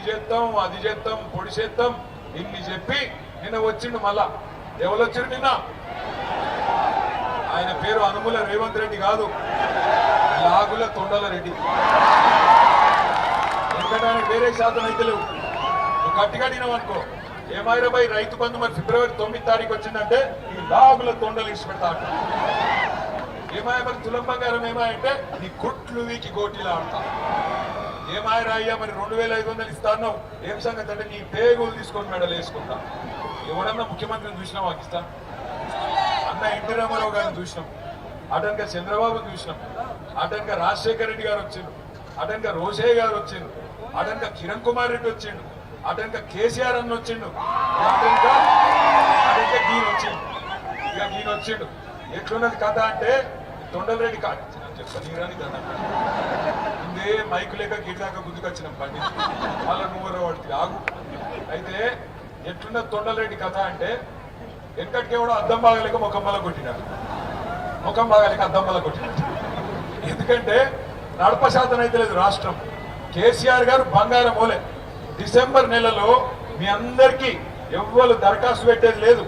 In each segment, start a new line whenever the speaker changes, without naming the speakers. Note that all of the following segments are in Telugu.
చేస్తాం అది చేస్తాం పొడి చేస్తాం ఇన్ని చెప్పి నిన్న వచ్చిండు. మళ్ళా ఎవరు వచ్చారు నిన్న? ఆయన పేరు అనుముల రేవంత్ రెడ్డి కాదు, లాగుల తొండల రెడ్డి. ఎందుకంటే వేరే శాతం అయితే లేవు. నువ్వు గట్టిగడినావు అనుకో, ఏమైనా రైతు బంధు మరి ఫిబ్రవరి 9 తారీఖు వచ్చిందంటే ఈ లాగుల తొండలు ఇచ్చి పెడతా. ఏమాయ మరి తులం బంగారం ఏమాయంటే నీ కుట్లు వీకి గోటీలా ఆడతా. ఏమాయ రాయ్యా మరి 2500 ఇస్తాను. ఏం సంగతి అంటే నీ పేగులు తీసుకొని మెడలు వేసుకుంటా. ఎవడన్నా ముఖ్యమంత్రిని చూసినా పాకిస్తాన్ అన్న ఎన్టీ రామారావు గారిని చూసినాం, అటెనక చంద్రబాబుని చూసినాం, అటెనక రాజశేఖర రెడ్డి గారు వచ్చిండు, అటెనక రోషయ్య గారు వచ్చిండు, అటెనక కిరణ్ కుమార్ రెడ్డి వచ్చిండు, అటెనక కేసీఆర్ అన్న వచ్చిండు, అటెనక ఈయన వచ్చిండు. ఇక ఈయన వచ్చిండు. ఎట్లున్నది కథ అంటే తొండలరెడ్డి కాదు చెప్తాను నీరాని కదా ముందే మైకు లేక గిరిదాకా గుర్తుకొచ్చినాం పండి వాళ్ళ నువ్వు వాడికి ఆగు. అయితే ఎట్లున్నది తొండలరెడ్డి కథ అంటే వెనకటికి కూడా అద్దం బాగలేక ముఖం బల కొట్టినారు, ముఖం బాగలేక అద్దం బల కొట్టినారు. ఎందుకంటే నడప శాతం అయితే లేదు రాష్ట్రం. కేసీఆర్ గారు బంగారం మోలే. డిసెంబర్ నెలలో మీ అందరికీ ఎవ్వరు దరఖాస్తు పెట్టేది లేదు,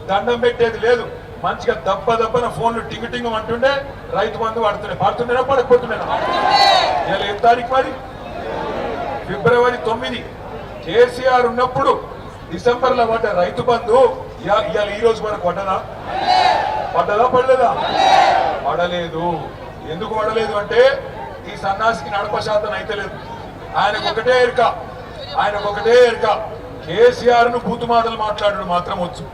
దండం పెట్టేది లేదు. మంచిగా దబ్బన ఫోన్లు టింగు టింగు అంటుండే రైతు బంధు పడుతుండేనా పడకపోతుండేనా? ఇలా ఏ తారీఖు మరి? ఫిబ్రవరి 9. కేసీఆర్ ఉన్నప్పుడు డిసెంబర్ లో పడ్డ రైతు బంధు ఇవాళ ఈ రోజు వరకు పడ్డదా? పడలేదా? పడలేదు. ఎందుకు పడలేదు అంటే ఈ సన్నాసికి నడప శాతం అయితే లేదు. ఆయనకు ఒకటే ఎరుక కేసీఆర్ ను బూతు మాటలు మాట్లాడడం మాత్రం వచ్చు.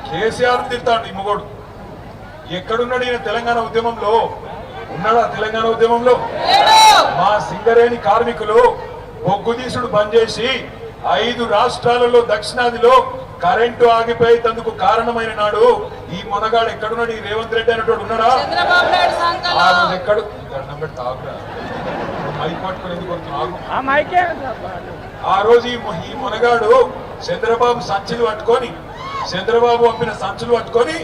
కేసీఆర్ తిడతాడు ఈ మొగోడు. ఎక్కడున్నాడు ఈయన? తెలంగాణ ఉద్యమంలో ఉన్నాడా? తెలంగాణ ఉద్యమంలో మా సింగరేణి కార్మికులు బొగ్గుదీసుడు బంద్ చేసి 5 రాష్ట్రాలలో దక్షిణాదిలో కరెంటు ఆగిపోయేందుకు కారణమైన నాడు ఈ మొనగాడు ఎక్కడున్నాడు? ఈ రేవంత్ రెడ్డి అనేటోడు ఉన్నాడా? ఆ రోజు ఎక్కడు మైక్ పట్టుకుని ఎందుకు ఆ రోజు ఈ మొనగాడు చంద్రబాబు సంచులు పట్టుకొని చంద్రబాబు పంపిన సంచులు పట్టుకొని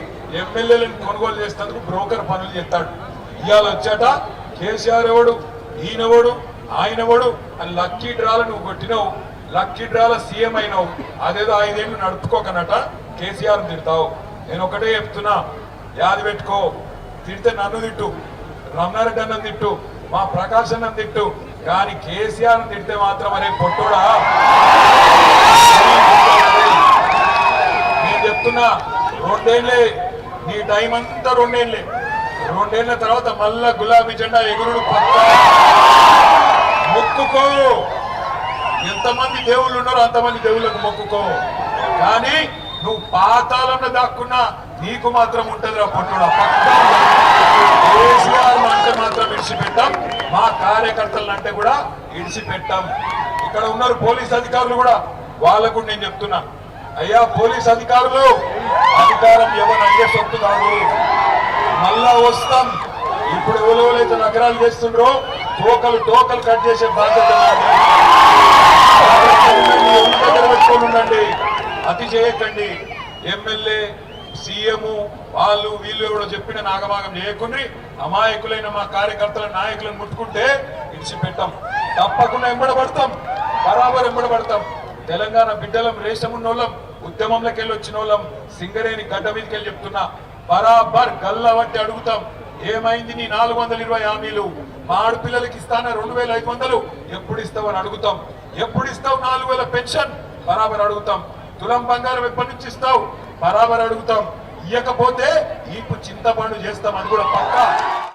ఎమ్మెల్యేలను కొనుగోలు చేసేందుకు బ్రోకర్ పనులు చేస్తాడు. ఇవాళ వచ్చాట కేసీఆర్ ఎవడు, ఈయనవడు, ఆయనవడు అని లక్కీ డ్రాల నువ్వు కొట్టినావు, లక్కీ డ్రాల సీఎం అయినావు. అదేదో 5 ఏళ్ళు నడుపుకోకనట కేసీఆర్ తిడతావు. నేను ఒకటే చెప్తున్నా, యాది పెట్టుకో. తిడితే నన్ను తిట్టు, రమణారెడ్డి అన్నం తిట్టు, మా ప్రకాశ్ అన్నం తిట్టు, కానీ కేసీఆర్ తిడితే మాత్రం అనే పొట్టుడా నేను చెప్తున్నా. 2 ఏళ్ళే నీ టైం అంతా, 2 ఏళ్ళే. 2 ఏళ్ల తర్వాత మళ్ళా గులాబీ జెండా ఎగురుడు పక్కా. మొక్కుకో. ఎంతమంది దేవుళ్ళు ఉన్నారో అంతమంది దేవుళ్ళకు మొక్కుకో. కానీ నువ్వు పాతాళంలో దాక్కున్నా నీకు మాత్రం ఉంటది రా పొట్టుడా పక్కా. కేసీఆర్ అంటే మాత్రం ఇడిచిపెట్టాం, మా కార్యకర్తలను అంటే కూడా ఇడిచిపెట్టాం. ఇక్కడ ఉన్నారు పోలీస్ అధికారులు కూడా, వాళ్ళకు నేను చెప్తున్నా, అయ్యా పోలీస్ అధికారులు, అధికారం ఎవరు అయ్యే సొత్తు కాదు. మళ్ళా వస్తాం. ఇప్పుడు ఎవరైతే నగరాలు చేస్తుండ్రో టోకలు కట్ చేసే బాధ్యత పెట్టుకోండి. అతి చేయకండి. ఎమ్మెల్యే సీఎం వాళ్ళు వీళ్ళు ఎవడో చెప్పిన నాగభాగం చేయకుండా అమాయకులైన మా కార్యకర్తల నాయకులను ముట్టుకుంటే ఇడిచిపెట్టాం. తప్పకుండా ఎంబడబడతాం, బరాబర్ ఎంబడబడతాం. తెలంగాణ బిడ్డలం, రేషం ఉన్నోళ్ళం, ఉద్యమంలోకి వెళ్ళి వచ్చిన వాళ్ళం, సింగరేణి గడ్డ మీదకి వెళ్ళి చెప్తున్నా, బరాబర్ గల్లా బట్టి అడుగుతాం. ఏమైంది నీ 420 హామీలు? మా ఆడపిల్లలకి ఇస్తానా 2500? ఎప్పుడు ఇస్తావు అని అడుగుతాం. ఎప్పుడు ఇస్తావు 4000 పెన్షన్? బరాబర్ అడుగుతాం. తులం బంగారం ఎప్పటి నుంచి ఇస్తావు? బరాబర్ అడుగుతాం. ఇయ్యకపోతే ఈపు చింతపండు చేస్తాం, అది కూడా పక్కా.